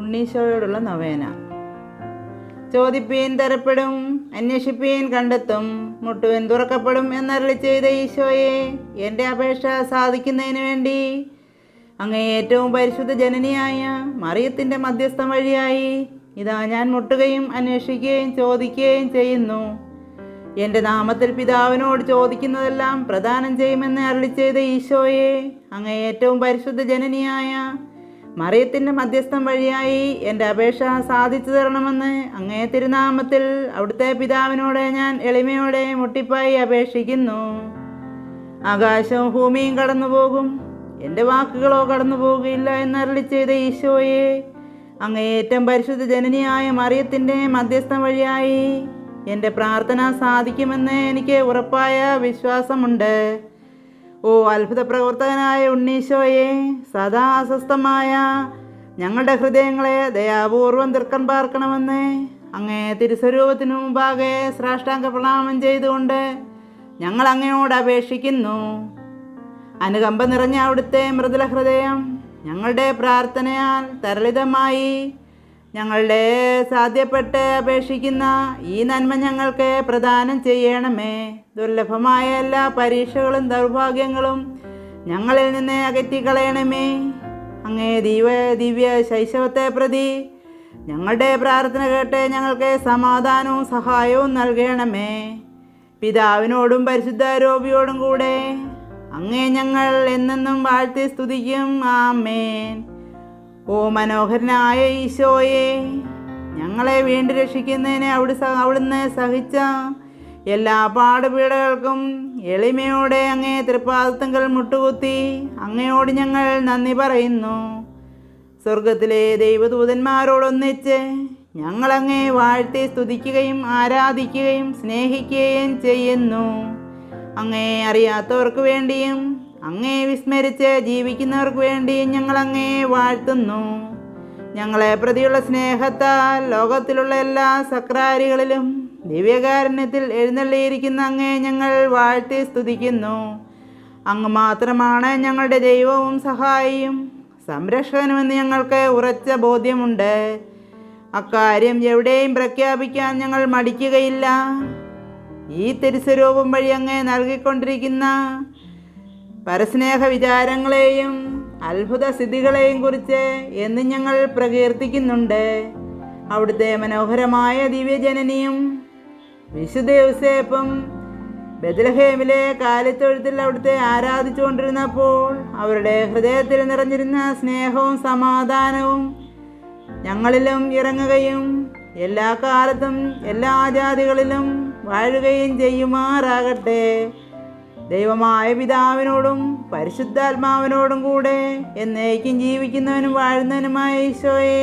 ഉണ്ണീശോയോടുള്ള നൊവേന. ചോദിപ്പീൻ തരപ്പെടും, അന്വേഷിപ്പീൻ കണ്ടെത്തും, മുട്ടുവിൻ തുറക്കപ്പെടും എന്നരുളി ചെയ്ത ഈശോയെ, എൻ്റെ അപേക്ഷ സാധിക്കുന്നതിന് വേണ്ടി അങ്ങേ ഏറ്റവും പരിശുദ്ധ ജനനിയായ മറിയത്തിൻ്റെ മധ്യസ്ഥം വഴിയായി ഇതാ ഞാൻ മുട്ടുകയും അന്വേഷിക്കുകയും ചോദിക്കുകയും ചെയ്യുന്നു. എൻ്റെ നാമത്തിൽ പിതാവിനോട് ചോദിക്കുന്നതെല്ലാം പ്രദാനം ചെയ്യുമെന്ന് അരുളി ചെയ്ത ഈശോയെ, അങ്ങേ ഏറ്റവും പരിശുദ്ധ ജനനിയായ മറിയത്തിൻ്റെ മധ്യസ്ഥം വഴിയായി എൻ്റെ അപേക്ഷ സാധിച്ചു തരണമെന്ന് അങ്ങേ തിരുനാമത്തിൽ അവിടുത്തെ പിതാവിനോട് ഞാൻ എളിമയോടെ മുട്ടിപ്പായി അപേക്ഷിക്കുന്നു. ആകാശവും ഭൂമിയും കടന്നു പോകും, എൻ്റെ വാക്കുകളോ കടന്നു പോകുകയില്ല എന്നരുളി ചെയ്ത ഈശോയെ, അങ്ങേ ഏറ്റവും പരിശുദ്ധ ജനനിയായ മറിയത്തിൻ്റെ മധ്യസ്ഥം വഴിയായി എൻ്റെ പ്രാർത്ഥന സാധിക്കുമെന്ന് എനിക്ക് ഉറപ്പായ വിശ്വാസമുണ്ട്. ഓ അത്ഭുത പ്രവർത്തകനായ ഉണ്ണീശോയെ, സദാ അസ്വസ്ഥമായ ഞങ്ങളുടെ ഹൃദയങ്ങളെ ദയാപൂർവം തൃക്കൺ പാർക്കണമെന്ന് അങ്ങേ തിരുസ്വരൂപത്തിനു മുമ്പാകെ സാഷ്ടാംഗ പ്രണാമം ചെയ്തുകൊണ്ട് ഞങ്ങൾ അങ്ങയോട് അപേക്ഷിക്കുന്നു. അനുകമ്പ നിറഞ്ഞ അവിടുത്തെ മൃദുല ഹൃദയം ഞങ്ങളുടെ പ്രാർത്ഥനയാൽ തരളിതമായി ഞങ്ങളുടെ സാധ്യപ്പെട്ട് അപേക്ഷിക്കുന്ന ഈ നന്മ ഞങ്ങൾക്ക് പ്രദാനം ചെയ്യണമേ. ദുർലഭമായ എല്ലാ പരീക്ഷകളും ദൗർഭാഗ്യങ്ങളും ഞങ്ങളിൽ നിന്ന് അകറ്റിക്കളയണമേ. അങ്ങേ ദിവ്യ ശൈശവത്തെ പ്രതി ഞങ്ങളുടെ പ്രാർത്ഥന കേട്ട് ഞങ്ങൾക്ക് സമാധാനവും സഹായവും നൽകണമേ. പിതാവിനോടും പരിശുദ്ധാരോപിയോടും കൂടെ അങ്ങേ ഞങ്ങൾ എന്നെന്നും വാഴ്ത്തി സ്തുതിക്കും. ആമേൻ. ഓ മനോഹരനായ ഈശോയെ, ഞങ്ങളെ വീണ്ടും രക്ഷിക്കുന്നതിന് അവിടുന്ന് സഹിച്ച എല്ലാ പാടുപീടകൾക്കും എളിമയോടെ അങ്ങേ തൃപ്പാദത്തങ്ങൾ മുട്ടുകുത്തി അങ്ങയോട് ഞങ്ങൾ നന്ദി പറയുന്നു. സ്വർഗത്തിലെ ദൈവദൂതന്മാരോടൊന്നിച്ച് ഞങ്ങളങ്ങേ വാഴ്ത്തി സ്തുതിക്കുകയും ആരാധിക്കുകയും സ്നേഹിക്കുകയും ചെയ്യുന്നു. അങ്ങേ അറിയാത്തവർക്ക് വേണ്ടിയും അങ്ങേ വിസ്മരിച്ച് ജീവിക്കുന്നവർക്ക് വേണ്ടിയും ഞങ്ങളങ്ങേ വാഴ്ത്തുന്നു. ഞങ്ങളെ പ്രതിയുള്ള സ്നേഹത്താൽ ലോകത്തിലുള്ള എല്ലാ സക്രാരികളിലും ദിവ്യകാരുണ്യത്തിൽ എഴുന്നള്ളിയിരിക്കുന്ന അങ്ങേ ഞങ്ങൾ വാഴ്ത്തി സ്തുതിക്കുന്നു. അങ്ങ് മാത്രമാണ് ഞങ്ങളുടെ ദൈവവും സഹായിയും സംരക്ഷകനുമെന്ന് ഞങ്ങൾക്ക് ഉറച്ച ബോധ്യമുണ്ട്. അക്കാര്യം എവിടെയും പ്രഖ്യാപിക്കാൻ ഞങ്ങൾ മടിക്കുകയില്ല. ഈ തിരുസ്വരൂപം വഴി അങ്ങ് നൽകിക്കൊണ്ടിരിക്കുന്ന പരസ്നേഹ വിചാരങ്ങളെയും അത്ഭുത സിദ്ധികളെയും കുറിച്ച് എന്നും ഞങ്ങൾ പ്രകീർത്തിക്കുന്നുണ്ട്. അവിടുത്തെ മനോഹരമായ ദിവ്യജനനിയും വിശുദ്ധ യൗസേപ്പും ബെത്ലഹേമിലെ കാലിത്തൊഴുത്തിൽ അവിടുത്തെ ആരാധിച്ചുകൊണ്ടിരുന്നപ്പോൾ അവരുടെ ഹൃദയത്തിൽ നിറഞ്ഞിരുന്ന സ്നേഹവും സമാധാനവും ഞങ്ങളിലും ഇറങ്ങുകയും എല്ലാ കാലത്തും എല്ലാ ജാതികളിലും വാഴുകയും ചെയ്യുമാറാകട്ടെ. ദൈവമായ പിതാവിനോടും പരിശുദ്ധാത്മാവിനോടും കൂടെ എന്നേക്കും ജീവിക്കുന്നവനും വാഴുന്നവനുമായ ഈശോയെ